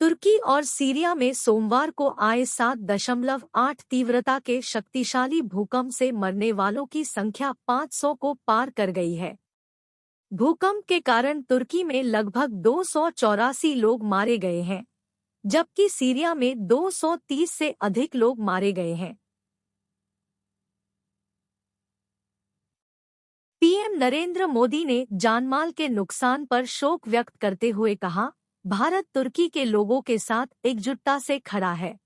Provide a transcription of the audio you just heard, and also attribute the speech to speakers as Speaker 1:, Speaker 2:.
Speaker 1: तुर्की और सीरिया में सोमवार को आए 7.8 तीव्रता के शक्तिशाली भूकंप से मरने वालों की संख्या 500 को पार कर गई है। भूकंप के कारण तुर्की में लगभग 284 लोग मारे गए हैं, जबकि सीरिया में 230 से अधिक लोग मारे गए हैं। पीएम नरेंद्र मोदी ने जानमाल के नुकसान पर शोक व्यक्त करते हुए कहा, भारत तुर्की के लोगों के साथ एकजुटता से खड़ा है।